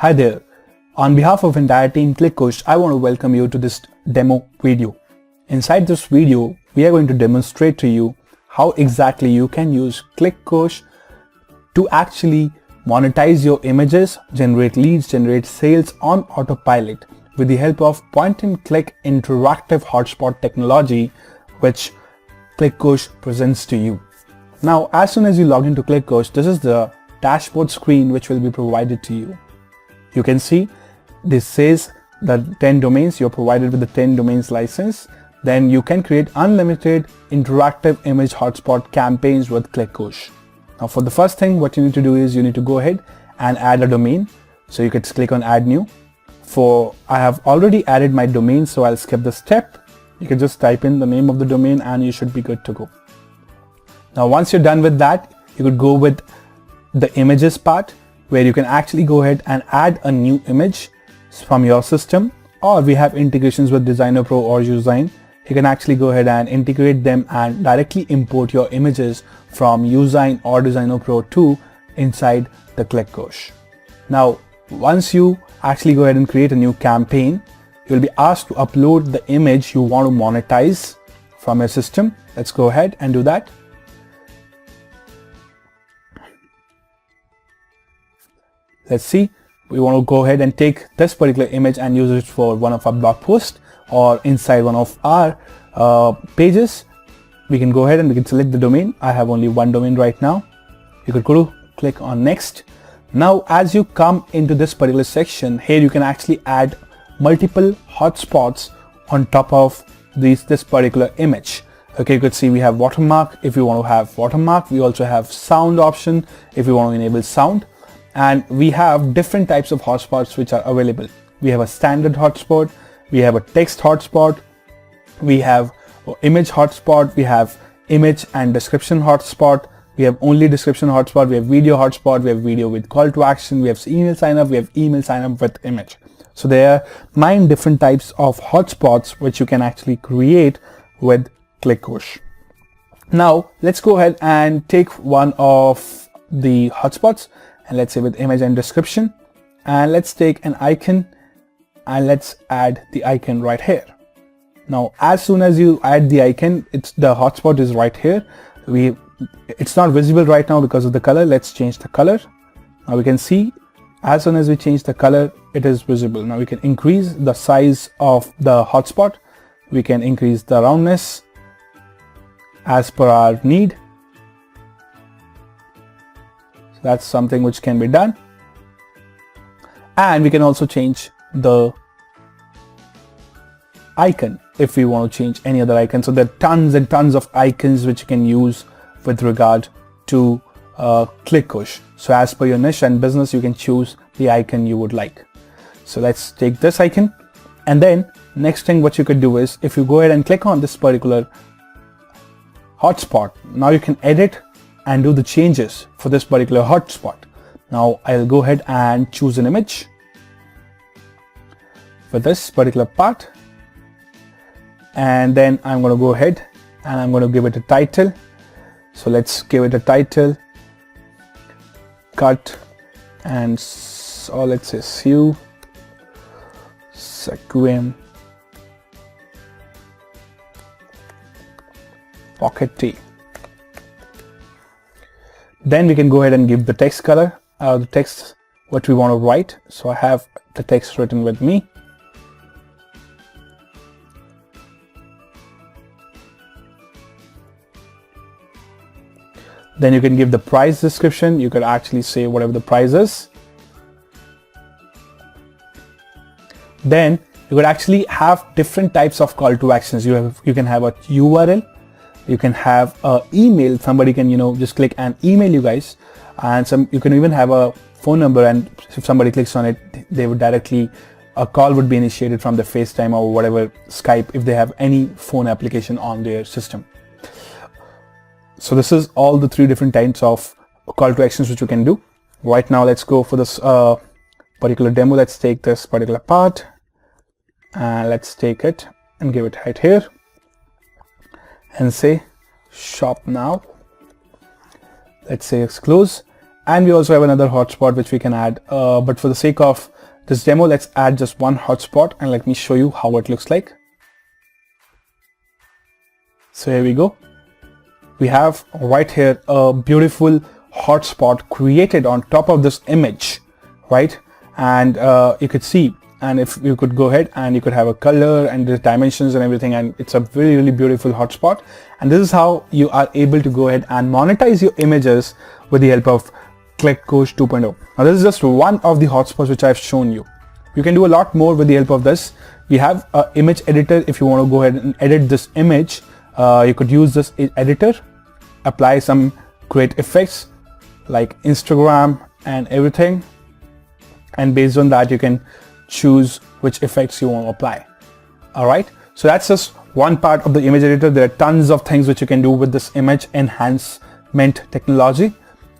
Hi there. On behalf of entire team ClickKosh, I want to welcome you to this demo video. Inside this video, we are going to demonstrate to you how exactly you can use ClickKosh to actually monetize your images, generate leads, generate sales on autopilot with the help of point-and-click interactive hotspot technology, which ClickKosh presents to you. Now, as soon as you log into ClickKosh, this is the dashboard screen which will be provided to you. You can see this says that 10 domains, you're provided with the 10 domains license. Then you can create unlimited interactive image hotspot campaigns with ClickKosh. Now for the first thing, what you need to do is you need to go ahead and add a domain. So you could click on add new. I have already added my domain, so I'll skip the step. You can just type in the name of the domain and you should be good to go. Now once you're done with that, you could go with the images part, where you can actually go ahead and add a new image from your system, or we have integrations with Designer Pro or Usign. You can actually go ahead and integrate them and directly import your images from Usign or Designer Pro 2 inside the ClickKosh. Now, once you actually go ahead and create a new campaign, you'll be asked to upload the image you want to monetize from your system. Let's go ahead and do that. Let's see, we want to go ahead and take this particular image and use it for one of our blog posts or inside one of our pages. We can go ahead and we can select the domain. I have only one domain right now. You could go to click on next. Now, as you come into this particular section here, you can actually add multiple hotspots on top of this particular image. Okay, you could see we have watermark. If you want to have watermark, we also have sound option if you want to enable sound. And we have different types of hotspots which are available. We have a standard hotspot, we have a text hotspot, we have image hotspot, we have image and description hotspot, we have only description hotspot, we have video hotspot, we have video with call to action, we have email sign up, we have email sign up with image. So there are 9 different types of hotspots which you can actually create with ClickKosh. Now let's go ahead and take one of the hotspots, and let's say with image and description, and let's take an icon and let's add the icon right here. Now as soon as you add the icon, the hotspot is right here. It's not visible right now because of the color. Let's change the color. Now we can see as soon as we change the color, it is visible. Now we can increase the size of the hotspot, we can increase the roundness as per our need. That's something which can be done. And we can also change the icon if we want to change any other icon. So there are tons and tons of icons which you can use with regard to ClickKosh. So as per your niche and business, you can choose the icon you would like. So let's take this icon. And then next thing what you could do is, if you go ahead and click on this particular hotspot, now you can edit and do the changes for this particular hotspot. Now I'll go ahead and choose an image for this particular part, and then I'm going to go ahead and I'm going to give it a title. So let's give it a title, cut, and so let's say Sue Sequim Pocket T. Then we can go ahead and give the text color, the text what we want to write. So I have the text written with me. Then you can give the price description. You could actually say whatever the price is. Then you could actually have different types of call to actions. You can have a URL. You can have an email. Somebody can, just click and email you guys, and you can even have a phone number, and if somebody clicks on it, they would directly, a call would be initiated from the FaceTime or whatever, Skype, if they have any phone application on their system. So this is all the 3 different types of call to actions which you can do. Right now, let's go for this particular demo. Let's take this particular part and let's take it and give it right here and say shop now. Let's say it's close, and we also have another hotspot which we can add, but for the sake of this demo, let's add just one hotspot and let me show you how it looks like. So here we go. We have right here a beautiful hotspot created on top of this image, right? And you could see, and if you could go ahead and you could have a color and the dimensions and everything, and it's a really, really beautiful hotspot. And this is how you are able to go ahead and monetize your images with the help of ClickKosh 2.0. Now this is just one of the hotspots which I've shown you. You can do a lot more with the help of this. We have an image editor. If you want to go ahead and edit this image, you could use this editor, apply some great effects like Instagram and everything, and based on that you can choose which effects you want to apply. All right, so that's just one part of the image editor. There are tons of things which you can do with this image enhancement technology,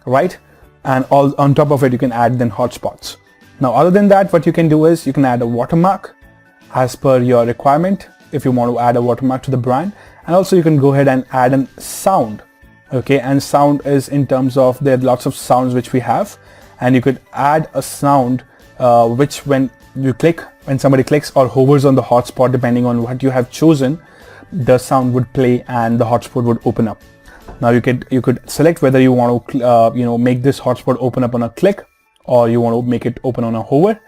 right? And all on top of it you can add then hotspots. Now other than that, what you can do is you can add a watermark as per your requirement if you want to add a watermark to the brand, and also you can go ahead and add a sound. Okay, and sound is in terms of, there are lots of sounds which we have, and you could add a sound which when somebody clicks or hovers on the hotspot, depending on what you have chosen, the sound would play and the hotspot would open up. Now you could select whether you want to make this hotspot open up on a click, or you want to make it open on a hover.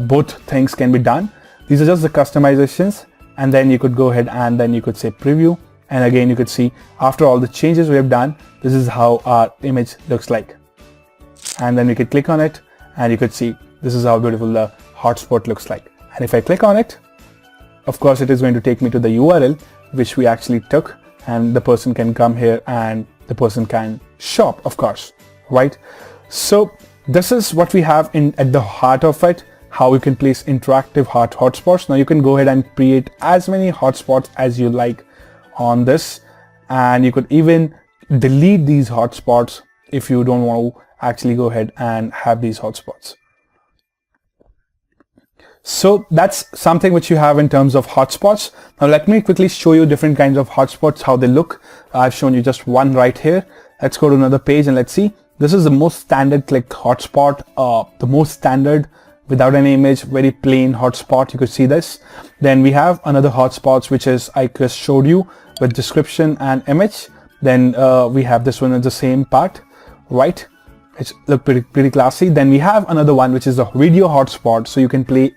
Both things can be done. These are just the customizations, and then you could go ahead and then you could say preview, and again you could see after all the changes we have done, this is how our image looks like. And then we could click on it and you could see this is how beautiful the hotspot looks like. And if I click on it, of course it is going to take me to the URL which we actually took, and the person can come here and the person can shop, of course, right? So this is what we have at the heart of it, how you can place interactive hotspots. Now you can go ahead and create as many hotspots as you like on this, and you could even delete these hotspots if you don't want to actually go ahead and have these hotspots. So that's something which you have in terms of hotspots. Now let me quickly show you different kinds of hotspots, how they look. I've shown you just one right here. Let's go to another page and let's see. This is the most standard click hotspot, the most standard without any image, very plain hotspot. You could see this. Then we have another hotspots which is I just showed you with description and image. Then we have this one in the same part, right? It's look pretty classy. Then we have another one which is a video hotspot, so you can play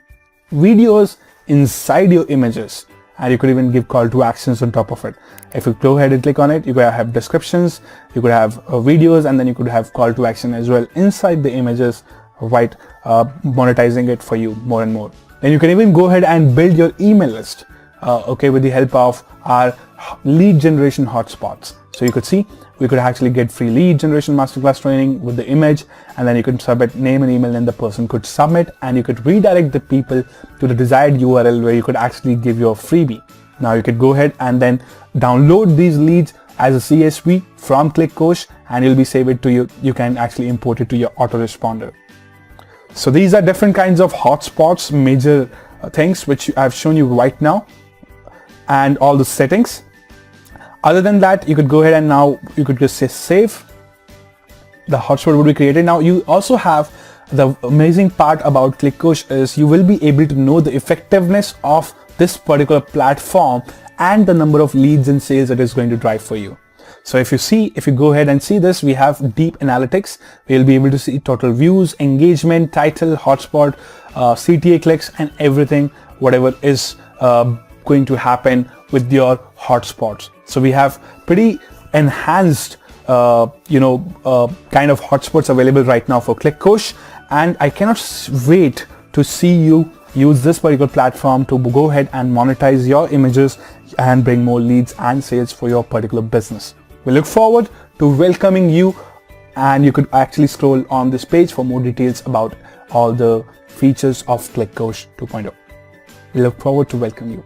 videos inside your images, and you could even give call to actions on top of it. If you go ahead and click on it, you could have descriptions, you could have videos, and then you could have call to action as well inside the images, right? Monetizing it for you more and more. Then you can even go ahead and build your email list, okay, with the help of our lead generation hotspots. So you could see we could actually get free lead generation masterclass training with the image, and then you could submit name and email, and the person could submit, and you could redirect the people to the desired URL where you could actually give your freebie. Now you could go ahead and then download these leads as a CSV from ClickKosh, and you'll be saved it to you. You can actually import it to your autoresponder. So these are different kinds of hotspots, major things which I've shown you right now, and all the settings. Other than that, you could go ahead and now you could just say save. The hotspot would be created. Now you also have the amazing part about ClickKosh is you will be able to know the effectiveness of this particular platform and the number of leads and sales it is going to drive for you. So if you go ahead and see this, we have deep analytics. We'll be able to see total views, engagement, title, hotspot, CTA clicks, and everything, whatever is going to happen with your hotspots. So we have pretty enhanced kind of hotspots available right now for ClickKosh, and I cannot wait to see you use this particular platform to go ahead and monetize your images and bring more leads and sales for your particular business. We look forward to welcoming you, and you could actually scroll on this page for more details about all the features of ClickKosh 2.0. We look forward to welcome you.